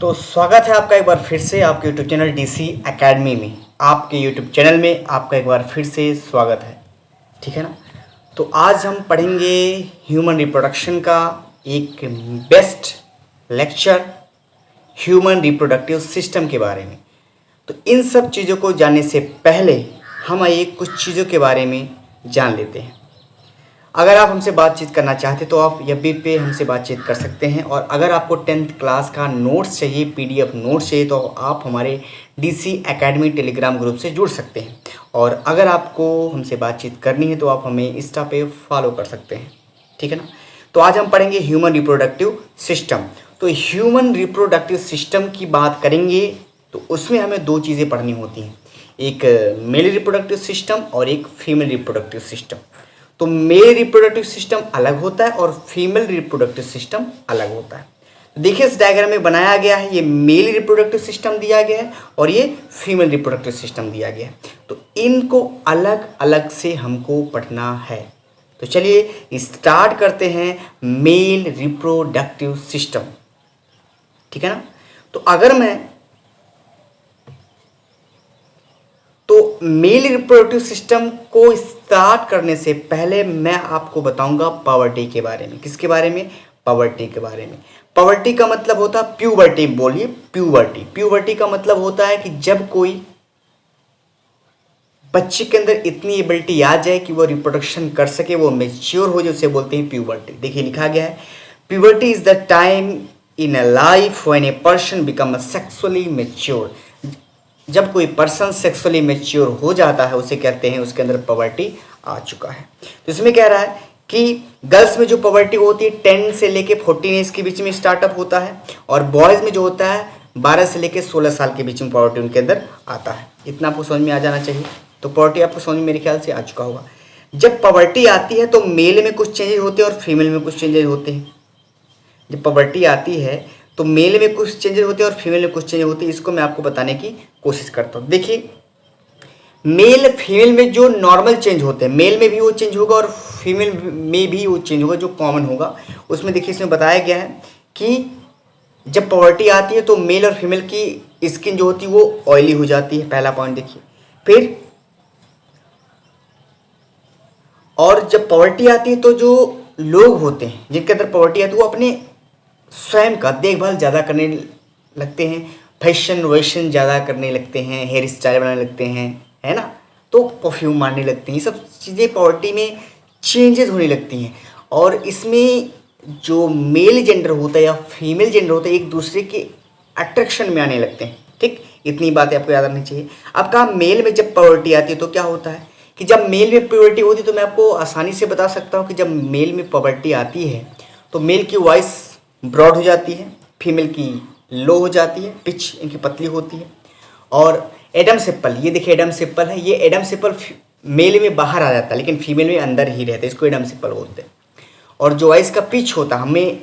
तो स्वागत है आपका एक बार फिर से आपके यूट्यूब चैनल डीसी एकेडमी में। आपके यूट्यूब चैनल में आपका एक बार फिर से स्वागत है, ठीक है ना। तो आज हम पढ़ेंगे ह्यूमन रिप्रोडक्शन का एक best lecture human reproductive system के बारे में। तो इन सब चीज़ों को जानने से पहले हम आइए कुछ चीज़ों के बारे में जान लेते हैं। अगर आप हमसे बातचीत करना चाहते तो आप एफबी पे हमसे बातचीत कर सकते हैं, और अगर आपको 10th क्लास का नोट्स चाहिए, पीडीएफ नोट्स चाहिए, तो आप हमारे डीसी एकेडमी टेलीग्राम ग्रुप से जुड़ सकते हैं। और अगर आपको हमसे बातचीत करनी है तो आप हमें इंस्टा पे फॉलो कर सकते हैं, ठीक है ना। तो आज हम पढ़ेंगे ह्यूमन रिप्रोडक्टिव सिस्टम। तो ह्यूमन रिप्रोडक्टिव सिस्टम की बात करेंगे तो उसमें हमें दो चीज़ें पढ़नी होती हैं, एक मेल रिप्रोडक्टिव सिस्टम और एक फीमेल रिप्रोडक्टिव सिस्टम। तो मेल रिप्रोडक्टिव सिस्टम अलग होता है और फीमेल रिप्रोडक्टिव सिस्टम अलग होता है। तो देखिए इस डायग्राम में बनाया गया है, ये मेल रिप्रोडक्टिव सिस्टम दिया गया है और ये फीमेल रिप्रोडक्टिव सिस्टम दिया गया है। तो इनको अलग अलग से हमको पढ़ना है। तो चलिए स्टार्ट करते हैं मेल रिप्रोडक्टिव सिस्टम, ठीक है ना। तो मेल रिप्रोडक्टिव सिस्टम को स्टार्ट करने से पहले मैं आपको बताऊंगा पॉवर्टी के बारे में। किसके बारे में? पॉवर्टी के बारे में। पॉवर्टी का मतलब होता है प्यूबर्टी। बोलिए प्यूबर्टी। प्यूबर्टी का मतलब होता है कि जब कोई बच्चे के अंदर इतनी एबिलिटी आ जाए कि वो रिप्रोडक्शन कर सके, वो मेच्योर हो जाए, उसे बोलते हैं प्यूबर्टी। देखिए लिखा गया है, puberty is the time in a life when a person become sexually mature. जब कोई पर्सन सेक्सुअली मेच्योर हो जाता है उसे कहते हैं उसके अंदर पॉवर्टी आ चुका है। तो इसमें कह रहा है कि गर्ल्स में जो पॉवर्टी होती है 10 से लेके 14 एज के बीच में स्टार्टअप होता है, और बॉयज़ में जो होता है 12 से लेके 16 साल के बीच में पॉवर्टी उनके अंदर आता है। इतना आपको समझ में आ जाना चाहिए। तो पॉवर्टी आपको समझ में मेरे ख्याल से आ चुका होगा। जब पॉवर्टी आती है तो मेल में कुछ चेंजेस होते हैं और फीमेल में कुछ चेंजेस होते हैं। जब पॉवर्टी आती है तो मेल में कुछ चेंजेस होते हैं और फीमेल में कुछ चेंजेस होते हैं। इसको मैं आपको बताने की कोशिश करता हूँ। देखिए मेल फीमेल में जो नॉर्मल चेंज होते हैं, मेल में भी वो चेंज होगा और फीमेल में भी वो चेंज होगा जो कॉमन होगा। उसमें देखिए इसमें बताया गया है कि जब पॉवर्टी आती है तो मेल और फीमेल की स्किन जो होती है वो ऑयली हो जाती है, पहला पॉइंट देखिए। फिर और जब पॉवर्टी आती है तो जो लोग होते हैं जिनके अंदर पॉवर्टी आती है वो अपने स्वयं का देखभाल ज़्यादा करने लगते हैं, फैशन वैशन ज़्यादा करने लगते हैं, हेयर स्टाइल बनाने लगते हैं, है ना। तो परफ्यूम मारने लगते हैं। ये सब चीज़ें पॉवर्टी में चेंजेस होने लगती हैं। और इसमें जो मेल जेंडर होता है या फीमेल जेंडर होता है एक दूसरे के अट्रैक्शन में आने लगते हैं, ठीक। इतनी बातें आपको याद रखनी चाहिए। अब कहा मेल में जब पॉवर्टी आती है तो क्या होता है कि जब मेल में प्यूबर्टी होती है तो मैं आपको आसानी से बता सकता हूँ कि जब मेल में पॉवर्टी आती है तो मेल की वॉइस ब्रॉड हो जाती है, फीमेल की लो हो जाती है, पिच इनकी पतली होती है। और एडम सेप्पल, ये देखिए एडम सेप्पल है, ये एडम सेप्पल मेल में बाहर आ जाता है लेकिन फीमेल में अंदर ही रहता है, इसको एडम सेप्पल बोलते हैं। और जो वॉइस का पिच होता है हमें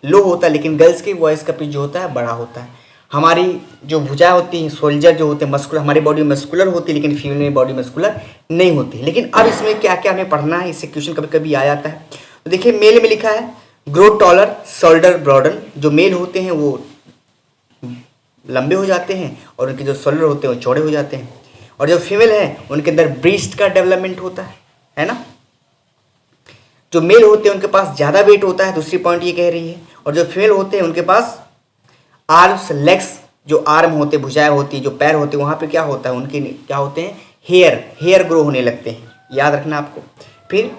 लो होता है लेकिन गर्ल्स की वॉइस का पिच जो होता है बड़ा होता है। हमारी जो भुजाएं होती हैं, सोल्जर जो होते हैं मस्कुलर, हमारी बॉडी मस्कुलर होती है लेकिन फीमेल में बॉडी मस्कुलर नहीं होती। लेकिन अब इसमें क्या क्या हमें पढ़ना है, इससे क्वेश्चन कभी कभी आ जाता है। तो देखिए मेल में लिखा है ग्रो टॉलर शोल्डर ब्रॉडन। जो मेल होते हैं वो लंबे हो जाते हैं और उनके जो शोल्डर होते हैं वो चौड़े हो जाते हैं। और जो फीमेल है उनके अंदर ब्रीस्ट का डेवलपमेंट होता है ना। जो मेल होते हैं उनके पास ज़्यादा वेट होता है, दूसरी पॉइंट ये कह रही है। और जो फीमेल होते हैं उनके पास आर्म्स लेग्स, जो आर्म होते भुजाएं होती जो पैर होते वहाँ पे क्या होता है, उनके क्या होते हैं हेयर ग्रो होने लगते हैं, याद रखना आपको। फिर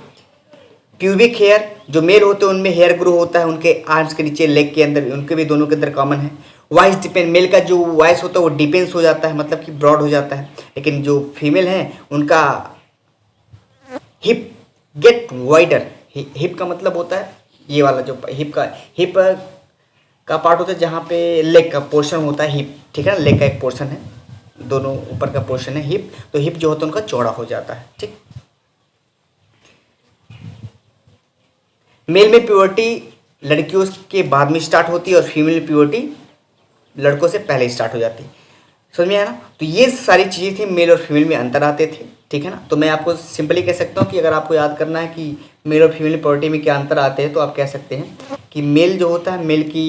प्यूबिक हेयर, जो मेल होते हैं उनमें हेयर ग्रो होता है उनके आर्म्स के नीचे, लेग के अंदर, उनके भी दोनों के अंदर कॉमन है। वॉइस डिपेंड, मेल का जो वॉइस होता है वो डिपेंस हो जाता है, मतलब कि ब्रॉड हो जाता है। लेकिन जो फीमेल है उनका हिप गेट वाइडर। हिप का मतलब होता है ये वाला जो हिप का पार्ट होता है जहाँ पे लेग का पोर्शन होता है, हिप, ठीक है ना। लेग का एक पोर्शन है, दोनों ऊपर का पोर्शन है हिप, तो हिप जो होता है उनका चौड़ा हो जाता है, ठीक। मेल में प्यूबर्टी लड़कियों के बाद में स्टार्ट होती है और फीमेल प्यूबर्टी लड़कों से पहले स्टार्ट हो जाती है। समझ में आया ना। तो ये सारी चीज़ें थी, मेल और फीमेल में अंतर आते थे, ठीक है ना। तो मैं आपको सिंपली कह सकता हूँ कि अगर आपको याद करना है कि मेल और फीमेल प्यूबर्टी में क्या अंतर आते हैं तो आप कह सकते हैं कि मेल जो होता है मेल की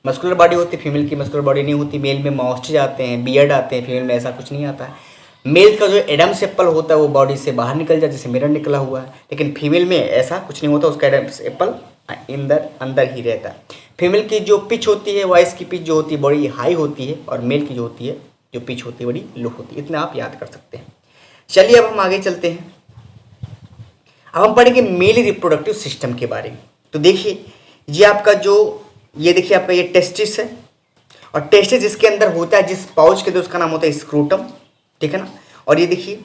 मस्कुलर बॉडी होती है, फीमेल की मस्कुलर बॉडी नहीं होती। मेल में मॉस्टेज आते हैं, बियर्ड आते हैं, फीमेल में ऐसा कुछ नहीं आता है। मेल का जो एडम्स एप्पल होता है वो बॉडी से बाहर निकल जाता है, जैसे मिरर निकला हुआ है, लेकिन फीमेल में ऐसा कुछ नहीं होता, उसका एडम्स एप्पल अंदर ही रहता है। फीमेल की जो पिच होती है, वॉइस की पिच जो होती है बड़ी हाई होती है, और मेल की जो होती है जो पिच होती है बड़ी लो होती है। इतना आप याद कर सकते हैं। चलिए अब हम आगे चलते हैं। अब हम पढ़ेंगे मेल रिप्रोडक्टिव सिस्टम के बारे में। तो देखिए ये आपका ये देखिए आपका ये टेस्टिस है, और टेस्टिस जिसके अंदर होता है, जिस पाउच के अंदर, उसका नाम होता है स्क्रोटम, ठीक है ना। और ये देखिए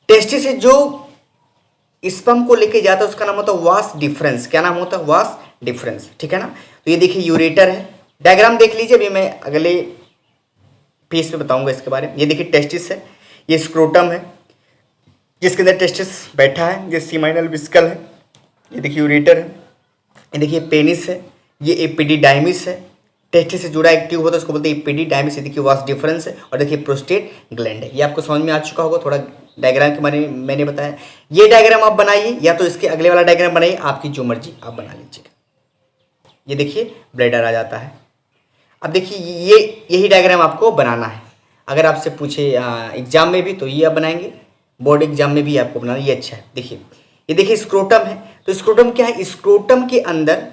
टेस्टिस से जो स्पर्म को लेके जाता है उसका नाम होता है वास डिफरेंस। क्या नाम होता है? वास डिफरेंस, ठीक है ना। तो ये देखिए यूरेटर है, डायग्राम देख लीजिए, अभी मैं अगले पेज पे बताऊंगा इसके बारे में। ये देखिए टेस्टिस है, ये स्क्रोटम है जिसके अंदर टेस्टिस बैठा है, ये सीमाइनल विस्कल है, ये देखिए यूरेटर है, ये देखिए पेनिस है, ये एपिडिडाइमिस है। टेस्टिस से जुड़ा एक ट्यूब होता है उसको बोलते हैं एपिडिडाइमिस। ये देखिए वास डिफरेंस है, और देखिए प्रोस्टेट ग्लैंड है। ये आपको समझ में आ चुका होगा, थोड़ा डायग्राम के बारे में मैंने बताया। ये डायग्राम आप बनाइए, या तो इसके अगले वाला डायग्राम बनाइए, आपकी जो मर्जी आप बना लीजिएगा। ये देखिए ब्लैडर आ जाता है। अब देखिए यही डायग्राम आपको बनाना है। अगर आपसे पूछे एग्जाम में भी तो ये आप बनाएंगे, बोर्ड एग्जाम में भी आपको बनाना, ये अच्छा है। देखिए ये देखिए स्क्रोटम है, तो स्क्रोटम क्या है? स्क्रोटम के अंदर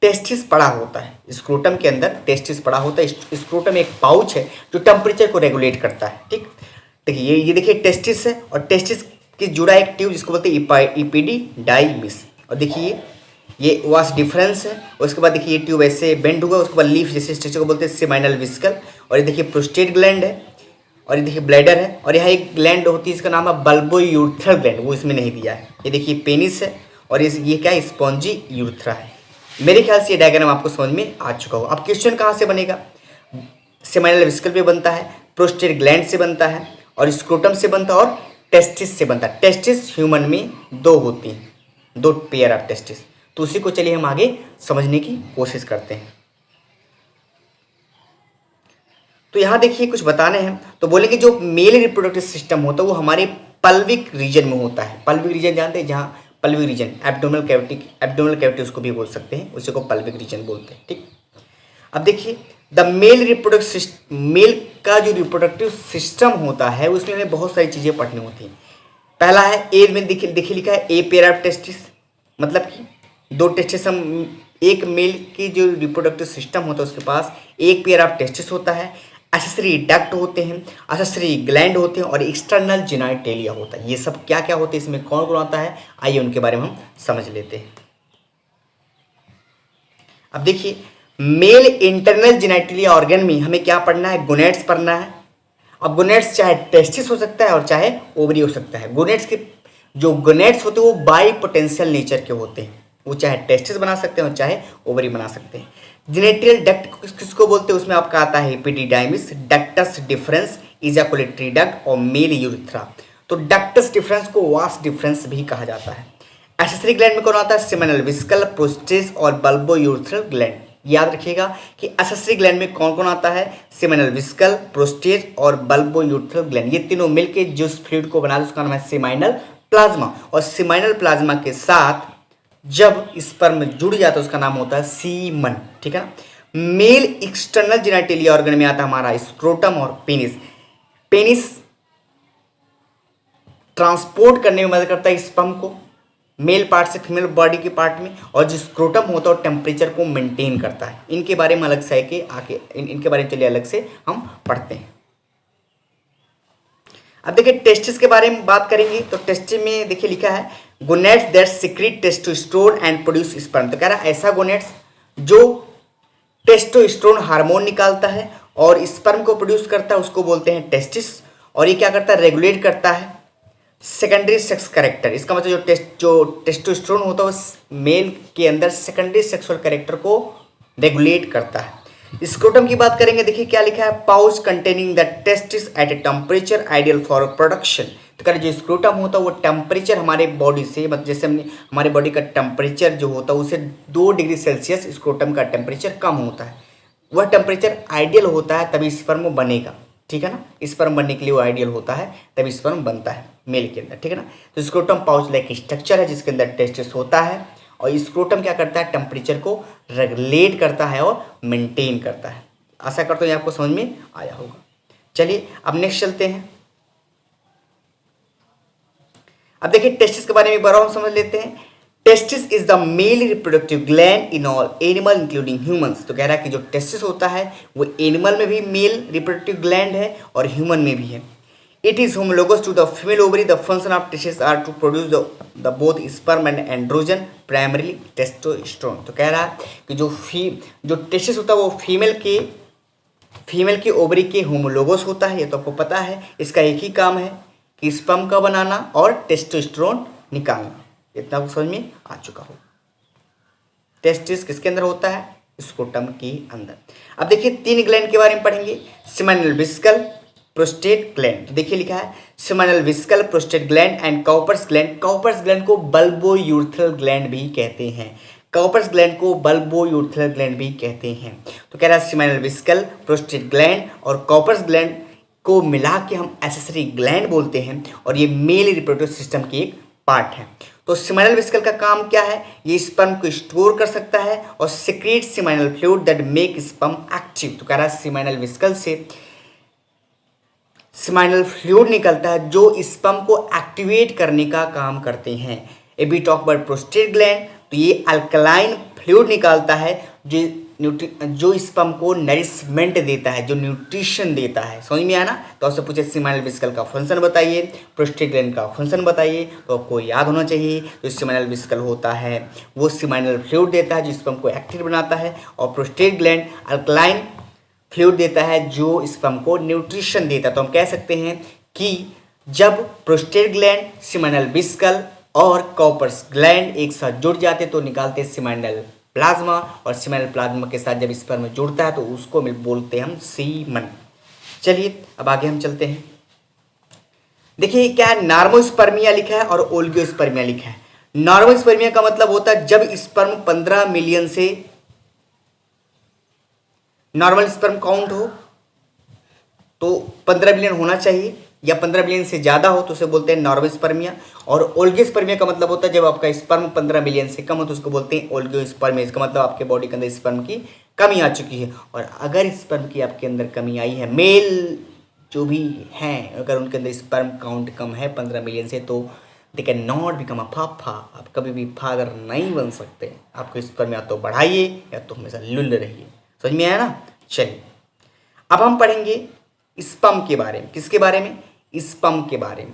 टेस्टिस पड़ा होता है। स्क्रोटम के अंदर टेस्टिस पड़ा होता है। स्क्रोटम एक पाउच है जो टेम्परेचर को रेगुलेट करता है, ठीक। देखिए ये देखिए टेस्टिस है, और टेस्टिस की जुड़ा एक ट्यूब जिसको बोलते हैं इपिडिडाइमिस। और देखिए ये वास डिफरेंस है। उसके बाद देखिए ये ट्यूब ऐसे बेंड हुआ, उसके बाद लीफ जैसे स्ट्रक्चर को बोलते हैं सेमाइनल विस्कल। और ये देखिए प्रोस्टेट ग्लैंड है, और ये देखिए ब्लैडर है, और यहाँ एक ग्लैंड होती है, इसका नाम है बल्बोयूरेथ्रल ग्लैंड, वो इसमें नहीं दिया है। ये देखिए पेनिस है, और ये क्या है? स्पॉन्जी यूरेथ्रा है। मेरे ख्याल से ये डायग्राम आपको समझ में आ चुका हो। अब क्वेश्चन कहाँ से बनेगा? सेमाइनल विस्कल पे बनता है, प्रोस्टेट ग्लैंड से बनता है, और स्क्रोटम से बनता है, और टेस्टिस से बनता है। टेस्टिस ह्यूमन में 2 होती हैं, 2 पेयर ऑफ टेस्टिस। तो उसी को चलिए हम आगे समझने की कोशिश करते हैं। तो यहाँ देखिए कुछ बताने हैं, तो बोलेंगे जो मेल रिप्रोडक्टिव सिस्टम होता है वो हमारे पल्विक रीजन में होता है। पल्विक रीजन जानते हैं? जहाँ पल्विक रीजन, एब्डोमिनल कैविटी उसको भी बोल सकते हैं, उसी को पल्विक रीजन बोलते हैं, ठीक। अब देखिए द मेल का जो रिप्रोडक्टिव सिस्टम होता है उसमें हमें बहुत सारी चीज़ें पढ़नी होती हैं। पहला है ए में देखिए लिखा है ए पेयर ऑफ टेस्टिस, मतलब कि 2 टेस्टिस हम, एक मेल की जो रिप्रोडक्टिव सिस्टम होता है उसके पास एक पेयर ऑफ टेस्टिस होता है, एक्सेसरी डक्ट होते हैं, एक्सेसरी ग्लैंड होते हैं, और एक्सटर्नल जेनिटेलिया होता है। ये सब क्या क्या होते हैं, इसमें कौन कौन आता है, आइए उनके बारे में हम समझ लेते हैं। अब देखिए मेल इंटरनल जेनिटेलिया ऑर्गन में हमें क्या पढ़ना है? गोनेड्स पढ़ना है। अब गोनेड्स चाहे टेस्टिस हो सकता है और चाहे ओवरी हो सकता है। गोनेड्स के जो गोनेड्स होते हैं वो बाई पोटेंशियल नेचर के होते हैं, वो चाहे टेस्टिस बना सकते हैं और चाहे ओवरी बना सकते हैं। जेनेटियल डक्ट किसको बोलते हैं? उसमें आपका आता है एपिडिडाइमिस, डक्टस डिफरेंस, इजाकुलेटरी डक्ट और मेल यूरेथ्रा। तो डक्टस डिफरेंस को वास डिफरेंस भी कहा जाता है। एक्सेसरी ग्लैंड में कौन आता है? सेमिनल विस्कल, प्रोस्टेट और बल्बोयूरेथ्रल ग्लैंड। याद रखिएगा कि एक्सेसरी ग्लैंड में कौन कौन आता है? सेमिनल विस्कल, प्रोस्टेट और बल्बोयूरेथ्रल ग्लैंड। ये तीनों मिलकर जिस फ्लूइड को बना उसका नाम है सेमाइनल प्लाज्मा, और सेमाइनल प्लाज्मा के साथ जब स्पर्म जुड़ जाता है उसका नाम होता है सीमन, ठीक है ना। मेल एक्सटर्नल जेनिटेलिया ऑर्गन में आता है हमारा स्क्रोटम और पेनिस। पेनिस ट्रांसपोर्ट करने में मदद करता है स्पर्म को मेल पार्ट से फीमेल बॉडी के पार्ट में, और जो स्क्रोटम होता है वो टेम्परेचर को मेंटेन करता है। इनके बारे में अलग से है कि आके इनके बारे में चलिए अलग से हम पढ़ते हैं। अब देखिए टेस्टिस के बारे में बात करेंगे, तो टेस्टिस में देखिए लिखा है gonads that secret testosterone and produce sperm. तो कह रहा है ऐसा गोनेड्स जो टेस्टोस्टेरोन हार्मोन निकालता है और स्पर्म को प्रोड्यूस करता है उसको बोलते हैं टेस्टिस। और ये क्या करता है? रेगुलेट करता है सेकेंडरी सेक्स कैरेक्टर। इसका मतलब जो टेस्टोस्टेरोन होता है उस मेल के अंदर सेकेंडरी सेक्सुअल कैरेक्टर को रेगुलेट करता है। स्क्रोटम की बात करेंगे, देखिए क्या लिखा है? Pouch containing the testis at a temperature ideal for production. तो कह जो स्क्रोटम होता है वो टेम्परेचर हमारे बॉडी से, मतलब जैसे हमारे बॉडी का टेम्परेचर जो होता है उससे 2 डिग्री सेल्सियस स्क्रोटम का टेम्परेचर कम होता है। वह टेम्परेचर आइडियल होता है तभी स्पर्म बनेगा, ठीक है ना। स्पर्म बनने के लिए वो आइडियल होता है तभी स्पर्म बनता है मेल के अंदर, ठीक है ना। तो स्क्रोटम पाउच लाइक स्ट्रक्चर है जिसके अंदर टेस्टिस होता है और स्क्रोटम क्या करता है, टेम्परेचर को रेगुलेट करता है और मेंटेन करता है। आशा करता हूँ ये आपको समझ में आया होगा। चलिए अब नेक्स्ट चलते हैं। अब देखिए टेस्टिस के बारे में बार हम समझ लेते हैं। Testis is the male reproductive gland in all animal including humans. तो कह रहा है कि जो टेस्टिस होता है वो एनिमल में भी मेल रिप्रोडक्टिव ग्लैंड है और ह्यूमन में भी है। It is homologous to the female ovary. The function of testis are to produce the both sperm and androgen, primarily testosterone. तो कह रहा है कि जो टेस्टिस होता है वो फीमेल के ओवरी के होमोलोगस होता है, ये तो आपको पता है। इसका एक ही काम है कि स्पर्म का बनाना और टेस्टोस्टेरोन निकालना। इतना आपको समझ में आ चुका हो। टेस्टिस किसके अंदर होता है, स्क्रोटम के अंदर। अब देखिए 3 ग्लैंड के बारे में पढ़ेंगे। Seminal vesicle, prostate gland. तो देखिए लिखा है seminal vesicle, prostate gland and Cowper's gland. Cowper's gland को बल्बोयूरेथ्रल ग्लैंड भी कहते हैं। काउपर्स ग्लैंड को बल्बोयूरेथ्रल ग्लैंड भी कहते हैं। तो कह रहा है सेमिनल वेसिकल, प्रोस्टेट ग्लैंड और काउपर्स ग्लैंड को मिला के हम एक्सेसरी ग्लैंड बोलते हैं और ये मेल रिप्रोडक्टिव सिस्टम की एक पार्ट है। तो सेमिनल वेसिकल का काम क्या है, ये स्पर्म को स्टोर कर सकता है और secrete seminal fluid that make sperm active. तो कह रहा है सेमिनल वेसिकल से सेमिनल फ्लूइड निकलता है जो स्पर्म को एक्टिवेट करने का काम करते हैं। A be talk about prostate gland, तो ये अल्कलाइन फ्लूइड निकालता है जो स्पर्म को नरिशमेंट देता है, जो न्यूट्रिशन देता है। समझ में आया ना। तो आपसे पूछे सेमिनल वेसिकल का फंक्शन बताइए, प्रोस्टेट ग्लैंड का फंक्शन बताइए, तो आपको याद होना चाहिए जो सेमिनल वेसिकल होता है वो सेमिनल फ्लूइड देता है जो स्पर्म को एक्टिव बनाता है, और प्रोस्टेट ग्लैंड अल्कलाइन फ्लूइड देता है जो स्पर्म को न्यूट्रिशन देता है। तो हम कह सकते हैं कि जब प्रोस्टेट ग्लैंड, सेमिनल वेसिकल और काउपर्स ग्लैंड एक साथ जुड़ जाते तो निकालते सेमिनल प्लाज्मा, और सेमिनल प्लाज्मा के साथ जब स्पर्म जुड़ता है तो उसको बोलते हैं हम सीमन। चलिए अब आगे हम चलते हैं। देखिए क्या है, नॉर्मोस्पर्मिया लिखा है और ओलिगोस्पर्मिया लिखा है। नॉर्मोस्पर्मिया का मतलब होता है जब स्पर्म 15 मिलियन से नॉर्मल स्पर्म काउंट हो तो 15 बिलियन होना चाहिए, या 15 बिलियन से ज़्यादा हो तो उसे बोलते हैं नॉर्मोस्पर्मिया। और ओलिगोस्पर्मिया का मतलब होता है जब आपका स्पर्म 15 बिलियन से कम हो तो उसको बोलते हैं ओलिगोस्पर्मिया। इसका मतलब आपके बॉडी के अंदर स्पर्म की कमी आ चुकी है, और अगर स्पर्म की आपके अंदर कमी आई है, मेल जो भी हैं अगर उनके अंदर स्पर्म काउंट कम है 15 मिलियन से, तो they can not become a फाफा। आप कभी भी फादर नहीं बन सकते। आपको स्पर्म या तो बढ़ाइए या तो हमेशा लुल्ल रहिए। समझ में आया ना। चलिए अब हम पढ़ेंगे स्पर्म के बारे में। किसके बारे में, स्पर्म के बारे में,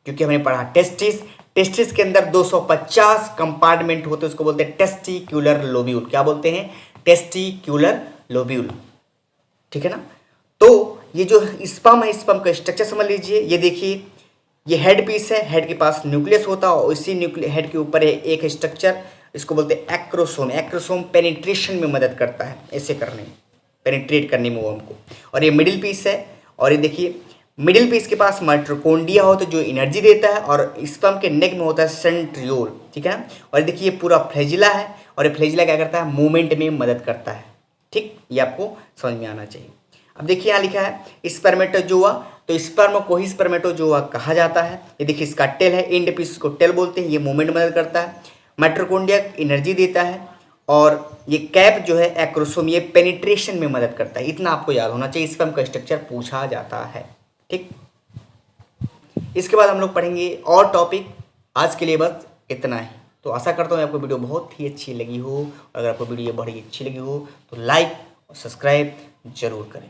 क्योंकि हमने पढ़ा टेस्टिस। टेस्टिस के अंदर 250 कंपार्टमेंट होते हैं, उसको बोलते हैं टेस्टिक्यूलर लोब्यूल। क्या बोलते हैं, टेस्टिक्यूलर लोब्यूल। ठीक है ना। तो ये जो स्पर्म है, स्पर्म का स्ट्रक्चर समझ लीजिए। ये देखिए ये हेड पीस है, हेड के पास न्यूक्लियस होता है और इसी हेड के ऊपर है एक स्ट्रक्चर, इसको बोलते हैं एक्रोसोम। एक्रोसोम पेनिट्रेशन में मदद करता है, ऐसे करने में, पेनिट्रेट करने में वो हमको। और ये मिडिल पीस है, और ये देखिए मिडिल पीस के पास माइटोकॉन्ड्रिया होता है जो एनर्जी देता है, और स्पर्म के नेक में होता है सेंट्रियोल। ठीक है ना। और देखिए ये पूरा फ्लैजिला है, और ये फ्लैजिला क्या करता है, मूवमेंट में मदद करता है। ठीक, ये आपको समझ में आना चाहिए। अब देखिए यहाँ लिखा है स्पर्मेटोजोआ, तो स्पर्म को ही स्पर्मेटोजोआ कहा जाता है। ये देखिए इसका टेल है, एंड पीस को टेल बोलते हैं, ये मूवमेंट मदद करता है, माइटोकॉन्ड्रिया एनर्जी देता है, और ये कैप जो है एक्रोसोम, ये पेनिट्रेशन में मदद करता है। इतना आपको याद होना चाहिए, स्पर्म का स्ट्रक्चर पूछा जाता है। ठीक, इसके बाद हम लोग पढ़ेंगे और टॉपिक। आज के लिए बस इतना ही। तो आशा करता हूँ आपको वीडियो बहुत ही अच्छी लगी हो। अगर आपको वीडियो बड़ी अच्छी लगी हो तो लाइक और सब्सक्राइब जरूर करें।